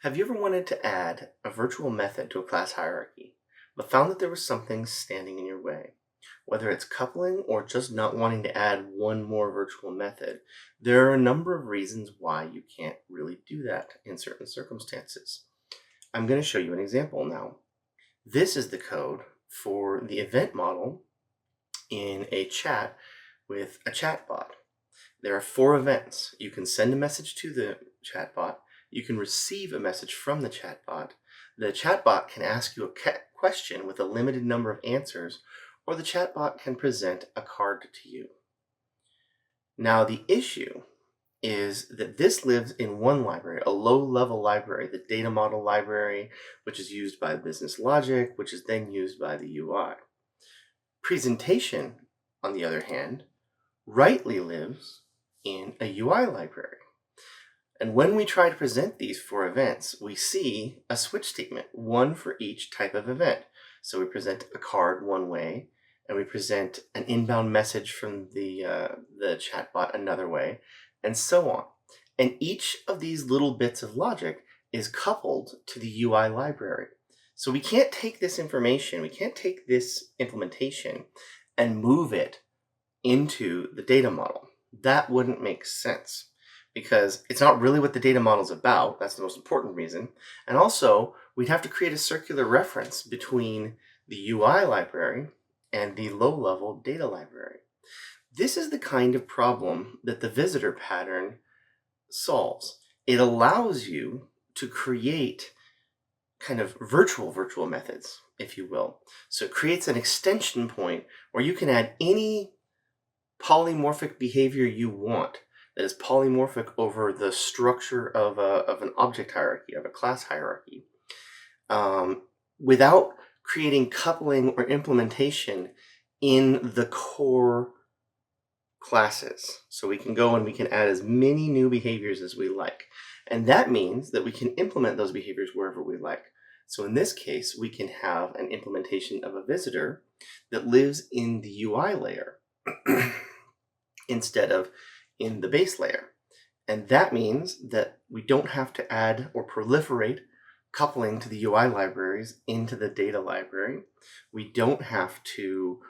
Have you ever wanted to add a virtual method to a class hierarchy, but found that there was something standing in your way? Whether it's coupling or just not wanting to add one more virtual method, there are a number of reasons why you can't really do that in certain circumstances. I'm going to show you an example now. This is the code for the event model in a chat with a chatbot. There are 4 events. You can send a message to the chatbot. You can receive a message from the chatbot. The chatbot can ask you a question with a limited number of answers, or the chatbot can present a card to you. Now, the issue is that this lives in one library, a low-level library, the data model library, which is used by business logic, which is then used by the UI. Presentation, on the other hand, rightly lives in a UI library. And when we try to present these 4 events, we see a switch statement, one for each type of event. So we present a card one way, and we present an inbound message from the chatbot another way, and so on. And each of these little bits of logic is coupled to the UI library. So we can't take this information, we can't take this implementation and move it into the data model. That wouldn't make sense because it's not really what the data model is about. That's the most important reason. And also, we'd have to create a circular reference between the UI library and the low-level data library. This is the kind of problem that the visitor pattern solves. It allows you to create kind of virtual methods, if you will. So it creates an extension point where you can add any polymorphic behavior you want that is polymorphic over the structure of an object hierarchy, of a class hierarchy, without creating coupling or implementation in the core classes. So we can go and we can add as many new behaviors as we like. And that means that we can implement those behaviors wherever we like. So in this case, we can have an implementation of a visitor that lives in the UI layer instead of in the base layer. And that means that we don't have to add or proliferate coupling to the UI libraries into the data library. We don't have to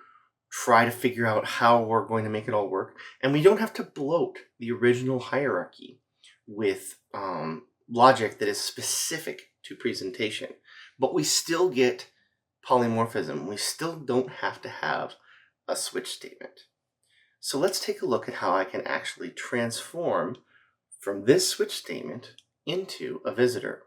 try to figure out how we're going to make it all work. And we don't have to bloat the original hierarchy with logic that is specific to presentation. But we still get polymorphism. We still don't have to have a switch statement. So let's take a look at how I can actually transform from this switch statement into a visitor.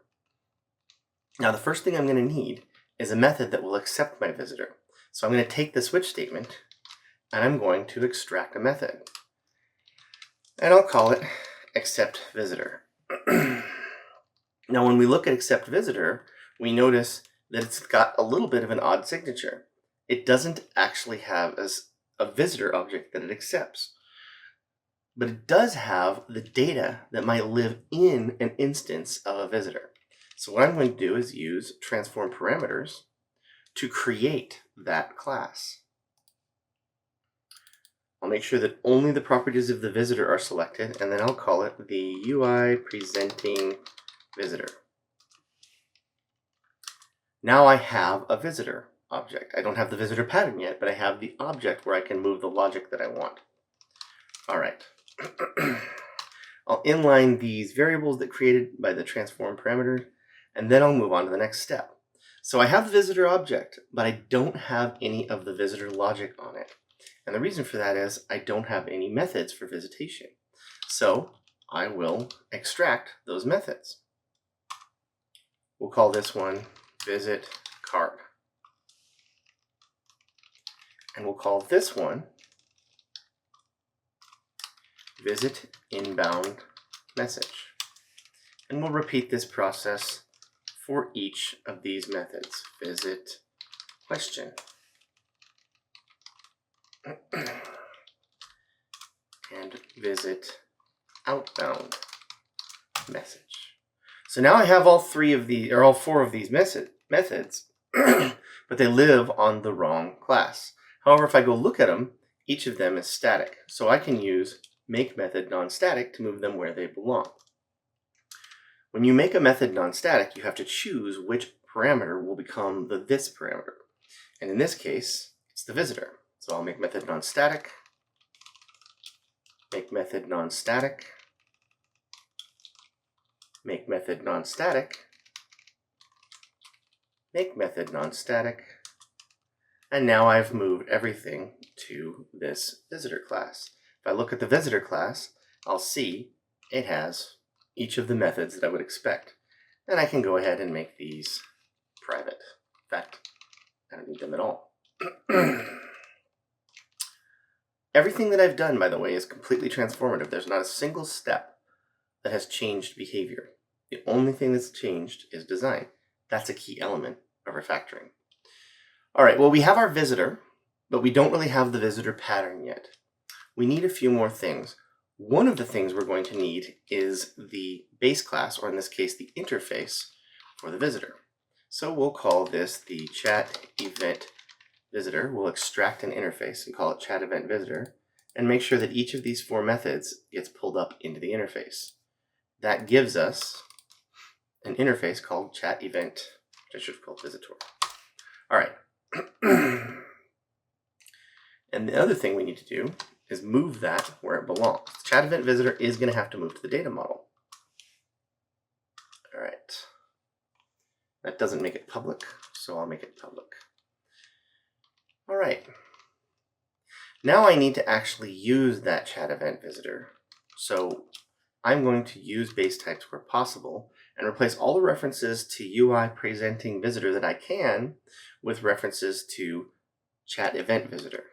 Now, the first thing I'm going to need is a method that will accept my visitor. So I'm going to take the switch statement and I'm going to extract a method. And I'll call it accept visitor. Now, when we look at accept visitor, we notice that it's got a little bit of an odd signature. It doesn't actually have a visitor object that it accepts, but it does have the data that might live in an instance of a visitor. So what I'm going to do is use transform parameters to create that class. I'll make sure that only the properties of the visitor are selected, and then I'll call it the UI presenting visitor. Now I have a visitor object. I don't have the visitor pattern yet, but I have the object where I can move the logic that I want. All right. I'll inline these variables that created by the transform parameters, and then I'll move on to the next step. So I have the visitor object, but I don't have any of the visitor logic on it. And the reason for that is I don't have any methods for visitation. So I will extract those methods. We'll call this one visit card. And we'll call this one visit inbound message. And we'll repeat this process for each of these methods. Visit question. And visit outbound message. So now I have all 4 of these methods, but they live on the wrong class. However, if I go look at them, each of them is static. So I can use make method non-static to move them where they belong. When you make a method non-static, you have to choose which parameter will become the this parameter. And in this case, it's the visitor. So I'll make method non-static, make method non-static, make method non-static, make method non-static, and now I've moved everything to this visitor class. If I look at the visitor class, I'll see it has each of the methods that I would expect. And I can go ahead and make these private. In fact, I don't need them at all. Everything that I've done, by the way, is completely transformative. There's not a single step that has changed behavior. The only thing that's changed is design. That's a key element of refactoring. All right, well, we have our visitor, but we don't really have the visitor pattern yet. We need a few more things. One of the things we're going to need is the base class, or in this case, the interface for the visitor. So we'll call this the chat event visitor. We'll extract an interface and call it chat event visitor, and make sure that each of these 4 methods gets pulled up into the interface. That gives us an interface called chat event, which I should have called visitor. All right. And the other thing we need to do is move that where it belongs. The chat event visitor is going to have to move to the data model. All right. That doesn't make it public, so I'll make it public. All right. Now I need to actually use that chat event visitor. So I'm going to use base types where possible and replace all the references to UI presenting visitor that I can with references to chat event visitor.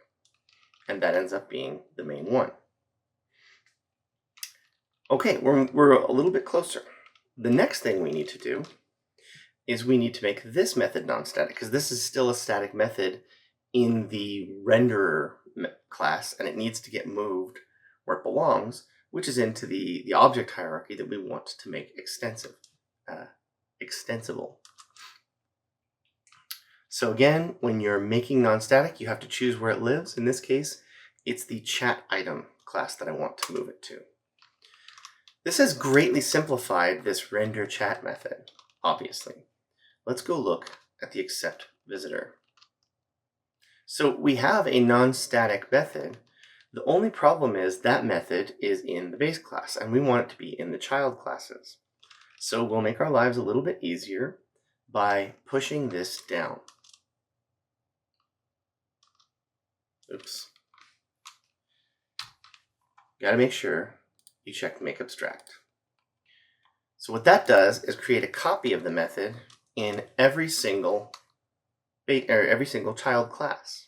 And that ends up being the main one. Okay, we're a little bit closer. The next thing we need to do is we need to make this method non-static, because this is still a static method in the renderer class, and it needs to get moved where it belongs, which is into the object hierarchy that we want to make extensible. So again, when you're making non-static, you have to choose where it lives. In this case, it's the chat item class that I want to move it to. This has greatly simplified this render chat method, obviously. Let's go look at the accept visitor. So we have a non-static method. The only problem is that method is in the base class, and we want it to be in the child classes. So we'll make our lives a little bit easier by pushing this down. Oops. Got to make sure you check make abstract. So what that does is create a copy of the method in every single child class.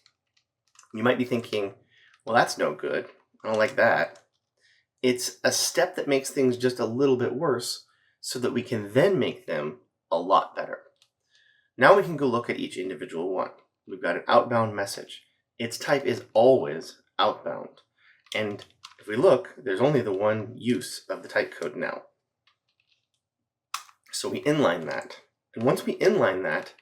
You might be thinking, well, that's no good. I don't like that. It's a step that makes things just a little bit worse so that we can then make them a lot better. Now we can go look at each individual one. We've got an outbound message. Its type is always outbound. And if we look, there's only the one use of the type code now. So we inline that. And once we inline that,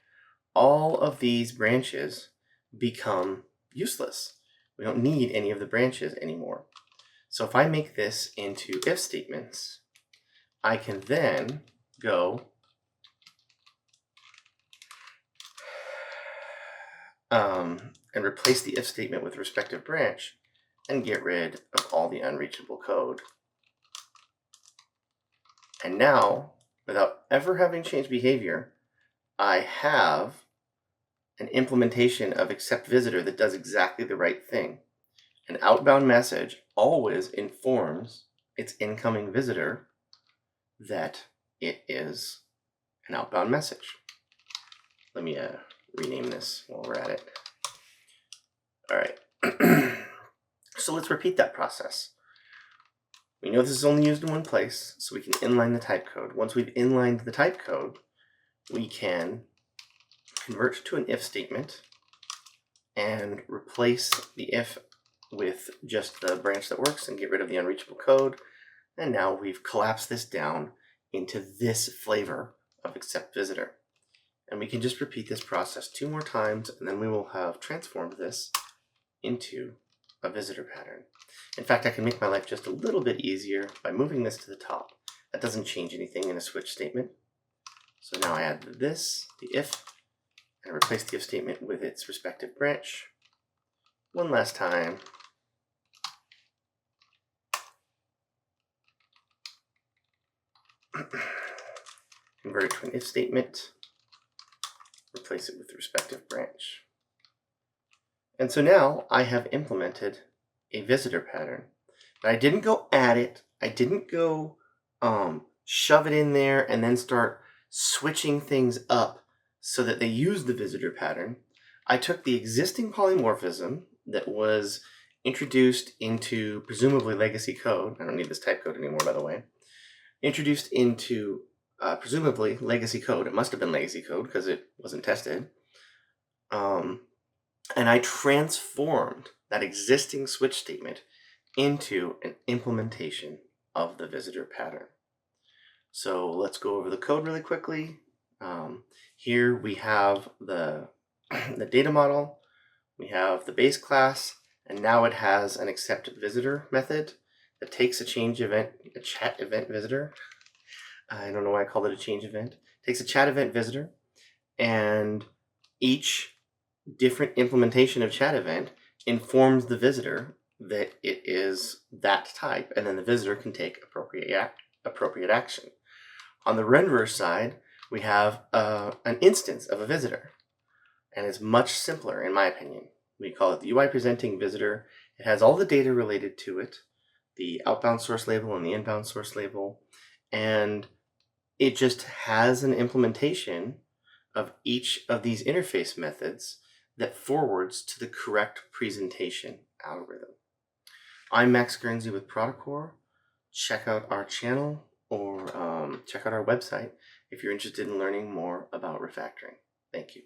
all of these branches become useless. We don't need any of the branches anymore. So if I make this into if statements, I can then go and replace the if statement with respective branch and get rid of all the unreachable code. And now, without ever having changed behavior, I have an implementation of accept visitor that does exactly the right thing. An outbound message always informs its incoming visitor that it is an outbound message. Let me rename this while we're at it. All right. So let's repeat that process. We know this is only used in one place, so we can inline the type code. Once we've inlined the type code, we can convert to an if statement and replace the if with just the branch that works and get rid of the unreachable code. And now we've collapsed this down into this flavor of accept visitor. And we can just repeat this process 2 more times, and then we will have transformed this into a visitor pattern. In fact, I can make my life just a little bit easier by moving this to the top. That doesn't change anything in a switch statement. So now I add this, the if, and replace the if statement with its respective branch. One last time. Convert it to an if statement, replace it with the respective branch. And so now I have implemented a visitor pattern. But I didn't go add it. I didn't go shove it in there and then start switching things up so that they use the visitor pattern. I took the existing polymorphism that was introduced into presumably legacy code. I don't need this type code anymore, by the way. Introduced into presumably legacy code. It must have been legacy code because it wasn't tested. And I transformed that existing switch statement into an implementation of the visitor pattern. So let's go over the code really quickly. Here we have the data model, we have the base class, and now it has an accept visitor method that takes a change event, a chat event visitor. I don't know why I called it a change event. Takes a chat event visitor, and each different implementation of chat event informs the visitor that it is that type, and then the visitor can take appropriate action. On the renderer side, we have an instance of a visitor, and it's much simpler in my opinion. We call it the UI presenting visitor. It has all the data related to it, the outbound source label and the inbound source label, and it just has an implementation of each of these interface methods that forwards to the correct presentation algorithm. I'm Max Guernsey with Protocore. Check out our channel or check out our website if you're interested in learning more about refactoring. Thank you.